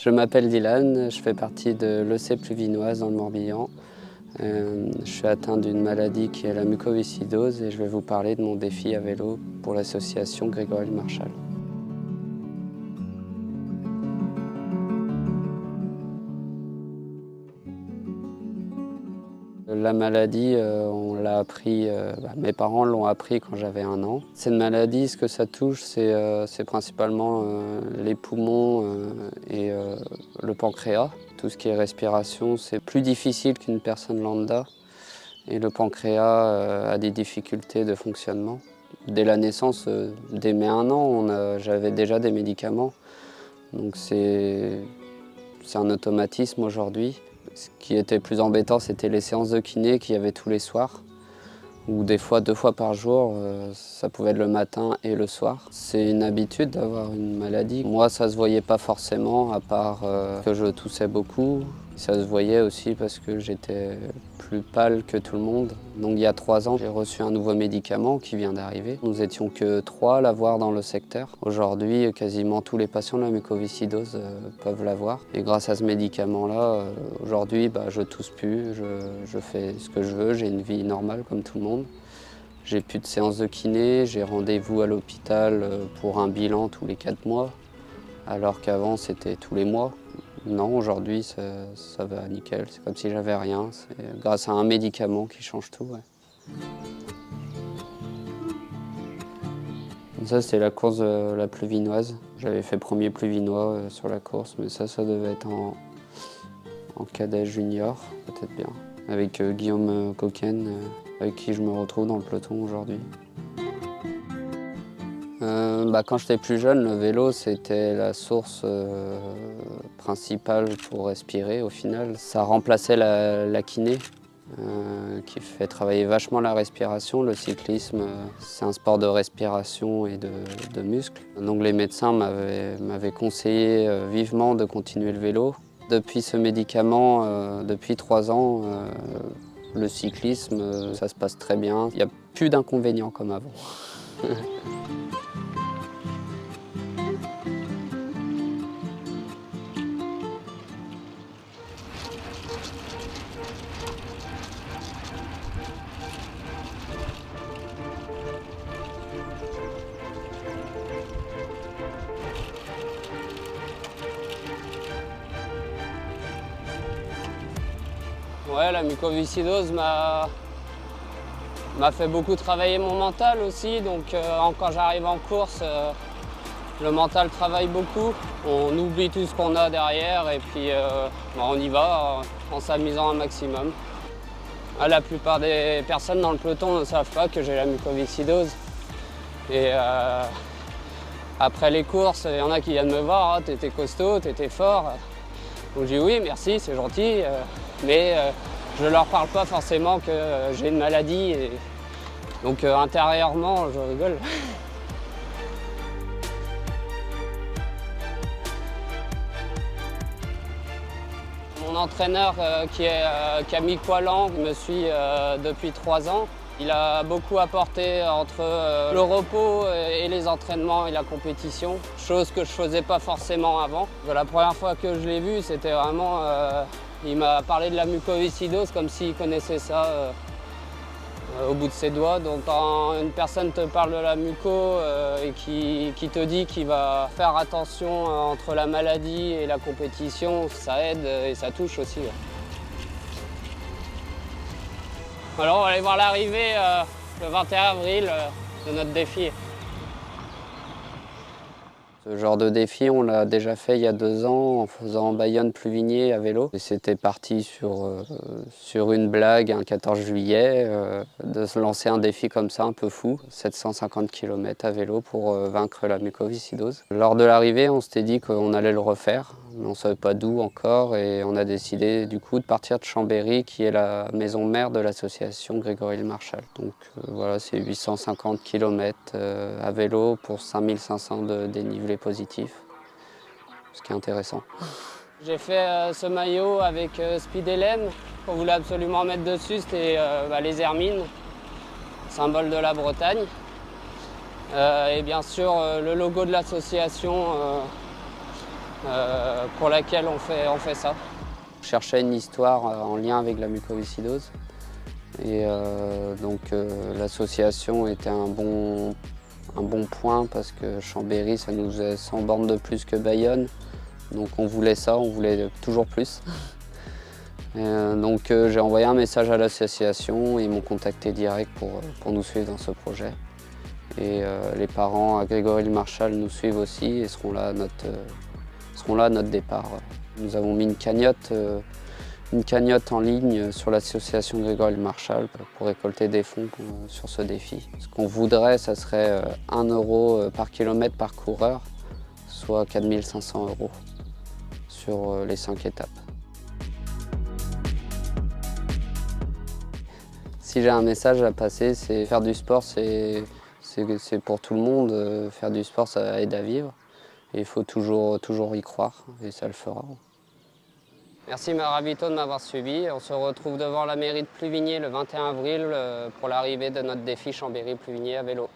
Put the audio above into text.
Je m'appelle Dylan, je fais partie de l'EC Pluvinoise dans le Morbihan. Je suis atteint d'une maladie qui est la mucoviscidose et je vais vous parler de mon défi à vélo pour l'association Grégory Marchal. La maladie, on l'a appris, mes parents l'ont appris quand j'avais 1 an. Cette maladie, ce que ça touche, c'est principalement les poumons et le pancréas. Tout ce qui est respiration, c'est plus difficile qu'une personne lambda. Et le pancréas a des difficultés de fonctionnement. Dès la naissance, dès mes 1 an, j'avais déjà des médicaments. Donc c'est un automatisme aujourd'hui. Ce qui était plus embêtant, c'était les séances de kiné qu'il y avait tous les soirs, ou des fois 2 fois par jour, ça pouvait être le matin et le soir. C'est une habitude d'avoir une maladie. Moi, ça se voyait pas forcément, à part que je toussais beaucoup. Ça se voyait aussi parce que j'étais plus pâle que tout le monde. Donc il y a 3 ans, j'ai reçu un nouveau médicament qui vient d'arriver. Nous étions que 3 à l'avoir dans le secteur. Aujourd'hui, quasiment tous les patients de la mucoviscidose peuvent l'avoir. Et grâce à ce médicament-là, aujourd'hui, je tousse plus, je fais ce que je veux, j'ai une vie normale comme tout le monde. J'ai plus de séances de kiné, j'ai rendez-vous à l'hôpital pour un bilan tous les 4 mois, alors qu'avant c'était tous les mois. Non, aujourd'hui ça va nickel, c'est comme si j'avais rien. C'est grâce à un médicament qui change tout. Ouais. Ça, c'était la course de la Pluvinoise. J'avais fait premier Pluvinois sur la course, mais ça devait être en cadet junior, peut-être bien. Avec Guillaume Coquen, avec qui je me retrouve dans le peloton aujourd'hui. Quand j'étais plus jeune, le vélo, c'était la source principale pour respirer au final. Ça remplaçait la kiné, qui fait travailler vachement la respiration. Le cyclisme, c'est un sport de respiration et de muscles. Donc les médecins m'avaient conseillé vivement de continuer le vélo. Depuis ce médicament, depuis 3 ans, le cyclisme, ça se passe très bien. Il n'y a plus d'inconvénients comme avant. Ouais, la mucoviscidose m'a fait beaucoup travailler mon mental aussi. Donc quand j'arrive en course, le mental travaille beaucoup. On oublie tout ce qu'on a derrière et puis on y va en s'amusant un maximum. La plupart des personnes dans le peloton ne savent pas que j'ai la mucoviscidose. Et après les courses, il y en a qui viennent me voir, ah, t'étais costaud, t'étais fort. Donc je dis oui, merci, c'est gentil, mais je ne leur parle pas forcément que j'ai une maladie. Et donc intérieurement, je rigole. Mon entraîneur qui est Camille Coilan, me suit depuis 3 ans. Il a beaucoup apporté entre le repos et les entraînements et la compétition, chose que je ne faisais pas forcément avant. La première fois que je l'ai vu, c'était vraiment... il m'a parlé de la mucoviscidose comme s'il connaissait ça au bout de ses doigts. Donc quand une personne te parle de la muco et qui te dit qu'il va faire attention entre la maladie et la compétition, ça aide et ça touche aussi. Alors on va aller voir l'arrivée le 21 avril de notre défi. Ce genre de défi, on l'a déjà fait il y a 2 ans en faisant Bayonne-Pluvigné à vélo. Et c'était parti sur une blague un 14 juillet, de se lancer un défi comme ça un peu fou, 750 km à vélo pour vaincre la mucoviscidose. Lors de l'arrivée, on s'était dit qu'on allait le refaire, mais on ne savait pas d'où encore et on a décidé du coup de partir de Chambéry qui est la maison mère de l'association Grégory Marchal. Donc voilà, c'est 850 km à vélo pour 5500 de dénivelé positif, ce qui est intéressant. J'ai fait ce maillot avec Speed LM qu'on voulait absolument mettre dessus, c'était les Hermines, symbole de la Bretagne. Et bien sûr le logo de l'association pour laquelle on fait ça. Je cherchais une histoire en lien avec la mucoviscidose. Et l'association était un bon point parce que Chambéry, ça nous faisait 100 bornes de plus que Bayonne. Donc on voulait ça, on voulait toujours plus. J'ai envoyé un message à l'association et ils m'ont contacté direct pour nous suivre dans ce projet. Et les parents à Grégory-le-Marchal nous suivent aussi et seront là à notre départ. Nous avons mis une cagnotte en ligne sur l'association Grégory-le-Marchal pour récolter des fonds sur ce défi. Ce qu'on voudrait, ça serait 1 euro par kilomètre par coureur, soit 4 500 € sur les 5 étapes. Si j'ai un message à passer, c'est faire du sport, c'est pour tout le monde. Faire du sport, ça aide à vivre. Et il faut toujours y croire, et ça le fera. Merci Maravito de m'avoir suivi. On se retrouve devant la mairie de Pluvigné le 21 avril pour l'arrivée de notre défi Chambéry-Pluvigné à vélo.